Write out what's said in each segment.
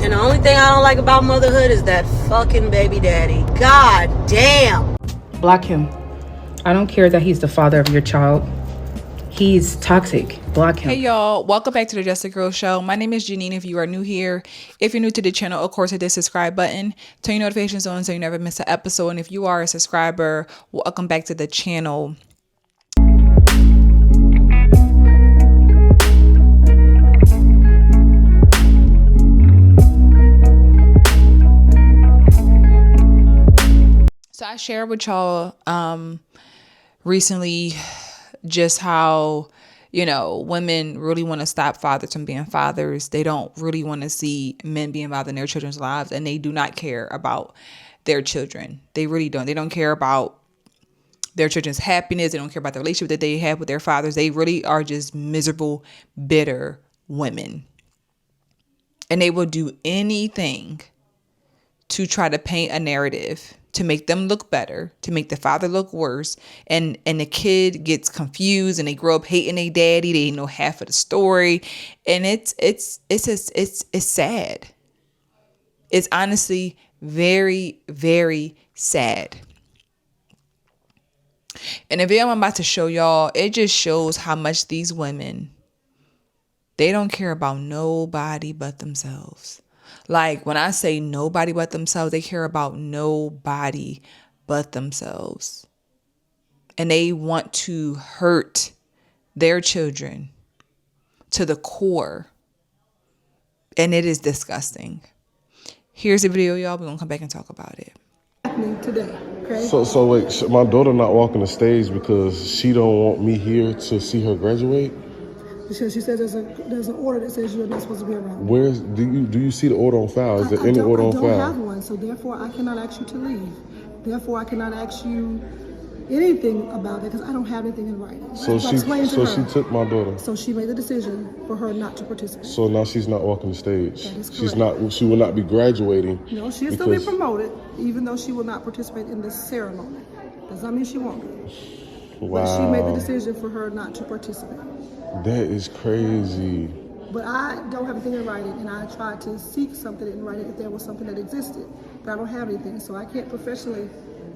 And the only thing I don't like about motherhood is that fucking baby daddy. God damn. Block him. I don't care that he's the father of your child. He's toxic. Block him. Hey y'all, welcome back to the Just a Girl Show. My name is Janine. If you are new here, if you're new to the channel, of course hit the subscribe button, turn your notifications on so you never miss an episode. And if you are a subscriber, welcome back to the channel. So I shared with y'all recently just how, women really want to stop fathers from being fathers. They don't really want to see men be involved in their children's lives, and they do not care about their children. They really don't. They don't care about their children's happiness. They don't care about the relationship that they have with their fathers. They really are just miserable, bitter women. And they will do anything to try to paint a narrative to make them look better, to make the father look worse, and the kid gets confused and they grow up hating their daddy. They know half of the story, and it's sad. It's honestly very, very sad. And the video I'm about to show y'all, it just shows how much these women, they don't care about nobody but themselves. Like, when I say nobody but themselves, they care about nobody but themselves. And they want to hurt their children to the core. And it is disgusting. Here's the video, y'all. We're going to come back and talk about it. Today, okay? So wait, my daughter not walking the stage because she don't want me here to see her graduate? Because she says there's an order that says you're not supposed to be around. Where's do you see the order on file? Is there any order on file? I don't have one, so therefore I cannot ask you to leave. Therefore I cannot ask you anything about it because I don't have anything in writing. So she took my daughter. So she made the decision for her not to participate. So now she's not walking the stage. That is correct. She will not be graduating. No, she'll still be promoted, even though she will not participate in this ceremony. Does not mean she won't be. Wow. But she made the decision for her not to participate. That is crazy. But I don't have anything in writing, and I tried to seek something in writing if there was something that existed. But I don't have anything, so I can't professionally,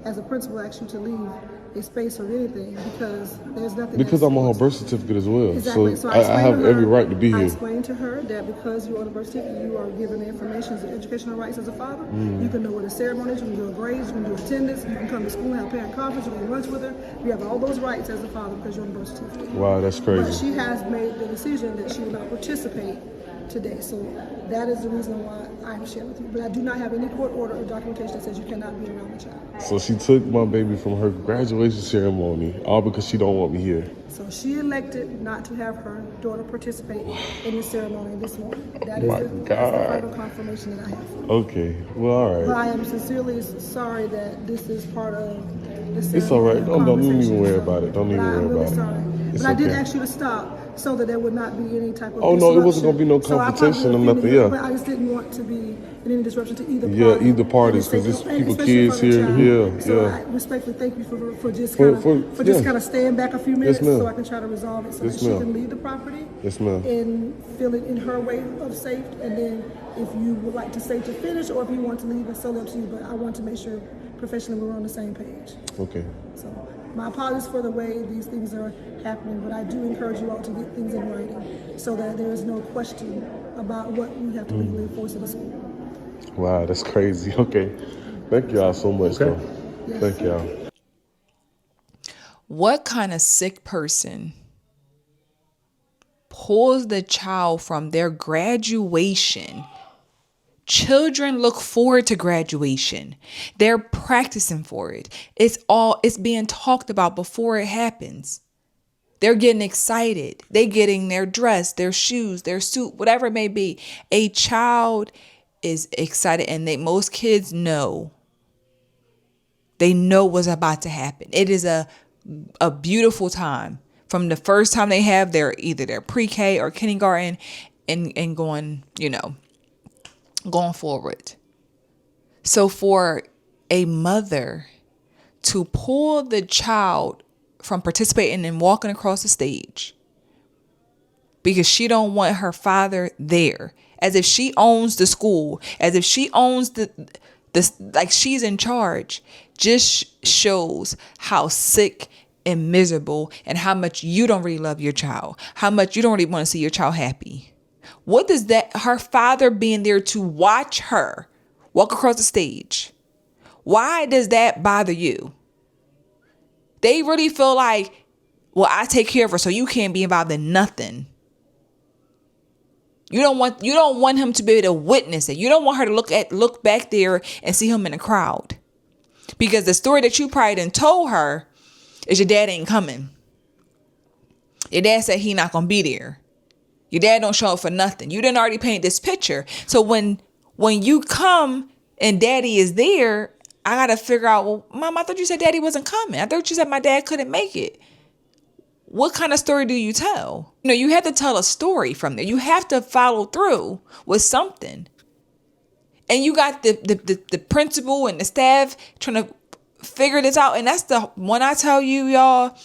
as a principal, ask you to leave a space or anything because there's nothing. Because I'm on her birth certificate as well. Exactly. So I have every right to be here. I explained to her that because you're on the birth certificate, you are given the information, the educational rights as a father. You can know what a ceremony is, you can do a grades, you can do attendance, you can come to school and have a parent conference, you can go lunch with her. You have all those rights as a father because you're on the birth certificate. Wow, that's crazy. But she has made the decision that she will not participate today. So that is the reason why I'm sharing with you. But I do not have any court order or documentation that says you cannot be around the child. So she took my baby from her graduation ceremony, all because she don't want me here. So she elected not to have her daughter participate in the ceremony this morning. That is the final confirmation that I have. Okay, well, all right. But I am sincerely sorry that this is part of the ceremony. It's all right. Don't even worry about it. Don't even worry about it. Sorry. But I did ask you to stop so that there would not be any type of no, it wasn't going to be no confrontation or nothing, But I just didn't want to be in any disruption to either party. Yeah, either parties, because there's people, kids here. So I respectfully thank you for just kind of staying back a few minutes so I can try to resolve it so that she can leave the property and feel it in her way of safe. And then if you would like to stay to finish or if you want to leave, it's solely up to you. But I want to make sure professionally we're on the same page. Okay. So my apologies for the way these things are happening, but I do encourage you all to get things in writing so that there is no question about what you have to legally enforce in the school. Wow, that's crazy. Okay. Thank y'all so much, though. Yes. Thank y'all. What kind of sick person pulls the child from their graduation? Children look forward to graduation. They're practicing for it. It's being talked about before it happens. They're getting excited. They're getting their dress, their shoes, their suit, whatever it may be. A child is excited, and most kids know. They know what's about to happen. It is a beautiful time from the first time they have either their pre-K or kindergarten and going, going forward. So for a mother to pull the child from participating and walking across the stage because she don't want her father there as if she owns the school, as if she owns the like she's in charge, just shows how sick and miserable and how much you don't really love your child, how much you don't really want to see your child happy. What does that, her father being there to watch her walk across the stage, why does that bother you? They really feel like, well, I take care of her, so you can't be involved in nothing. You don't want him to be able to witness it. You don't want her to look back there and see him in the crowd. Because the story that you probably done told her is your dad ain't coming. Your dad said he not gonna be there. Your dad don't show up for nothing. You didn't already paint this picture. So when you come and daddy is there, I gotta figure out, well, Mom, I thought you said daddy wasn't coming. I thought you said my dad couldn't make it. What kind of story do you tell? You have to tell a story from there. You have to follow through with something. And you got the principal and the staff trying to figure this out. And that's the one I tell you, y'all,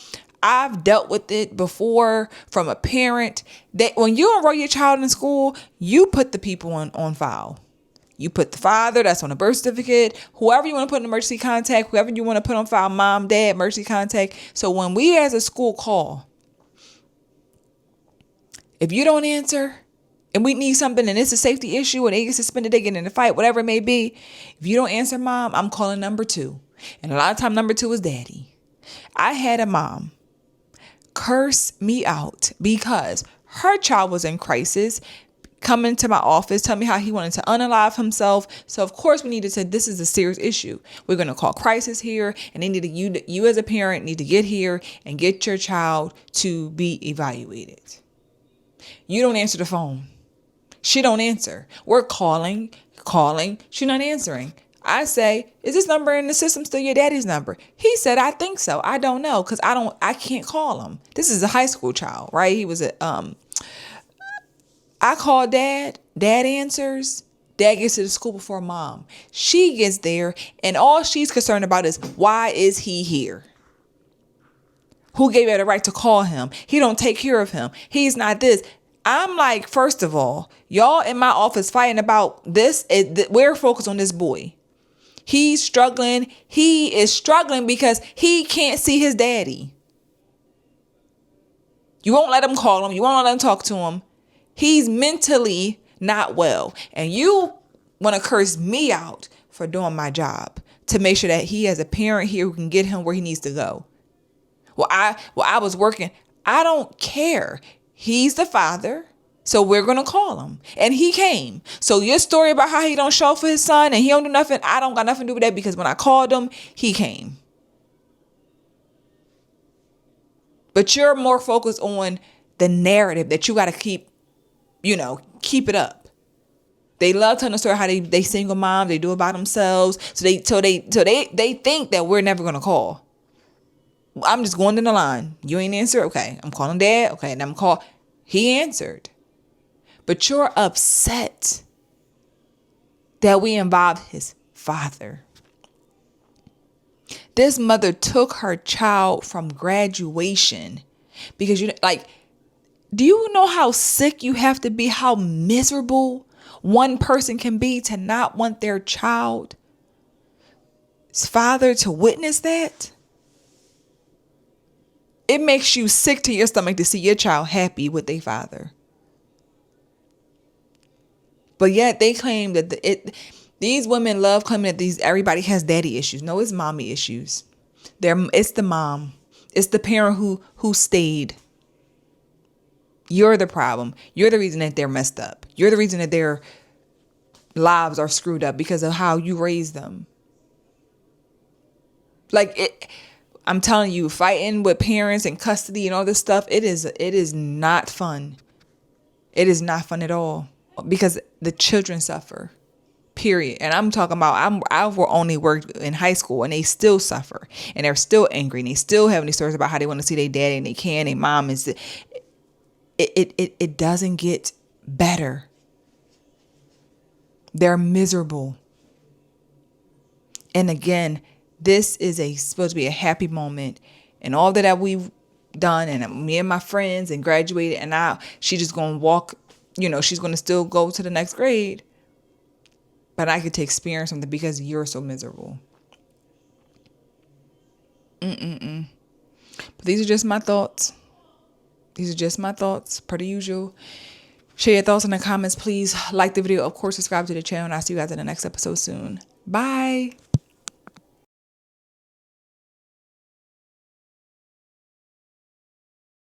I've dealt with it before from a parent that when you enroll your child in school, you put the people on file. You put the father, that's on a birth certificate, whoever you want to put in emergency contact, whoever you want to put on file, mom, dad, emergency contact. So when we as a school call, if you don't answer and we need something and it's a safety issue and they get suspended, they get in a fight, whatever it may be, if you don't answer, Mom, I'm calling number 2. And a lot of time number 2 is daddy. I had a mom curse me out because her child was in crisis, coming to my office, tell me how he wanted to unalive himself. So of course we need to say, this is a serious issue. We're going to call crisis here, and they need to, you as a parent need to get here and get your child to be evaluated. You don't answer the phone. She don't answer. We're calling. She's not answering. I say, is this number in the system still your daddy's number? He said, I think so. I don't know, because I can't call him. This is a high school child, right? He was I call dad answers, dad gets to the school before mom. She gets there and all she's concerned about is, why is he here? Who gave her the right to call him? He don't take care of him. He's not this. I'm like, first of all, y'all in my office fighting about this. We're focused on this boy. He's struggling. He is struggling because he can't see his daddy. You won't let him call him. You won't let him talk to him. He's mentally not well. And you want to curse me out for doing my job to make sure that he has a parent here who can get him where he needs to go. Well, I was working. I don't care. He's the father. So we're going to call him. And he came. So your story about how he don't show up for his son and he don't do nothing, I don't got nothing to do with that, because when I called him, he came. But you're more focused on the narrative that you got to keep it up. They love telling the story how they single moms, they do it by themselves. So they think that we're never gonna call. I'm just going in the line. You ain't answer? Okay. I'm calling dad. Okay. And I'm call. He answered. But you're upset that we involved his father. This mother took her child from graduation because do you know how sick you have to be, how miserable one person can be to not want their child's father to witness that? It makes you sick to your stomach to see your child happy with their father. But yet they claim that these women love claiming that everybody has daddy issues. No, it's mommy issues. It's the mom. It's the parent who stayed. You're the problem. You're the reason that they're messed up. You're the reason that their lives are screwed up because of how you raised them. I'm telling you, fighting with parents and custody and all this stuff, it is not fun. It is not fun at all, because the children suffer, period. And I'm talking about, I've only worked in high school and they still suffer and they're still angry and they still have any stories about how they want to see their daddy and they can't, their mom is, it doesn't get better. They're miserable. And again, this is supposed to be a happy moment, and all that we've done, and me and my friends and graduated, and now she just gonna walk she's going to still go to the next grade, but I get to experience something because you're so miserable. But these are just my thoughts. Per the usual. Share your thoughts in the comments. Please like the video. Of course, subscribe to the channel. And I'll see you guys in the next episode soon. Bye.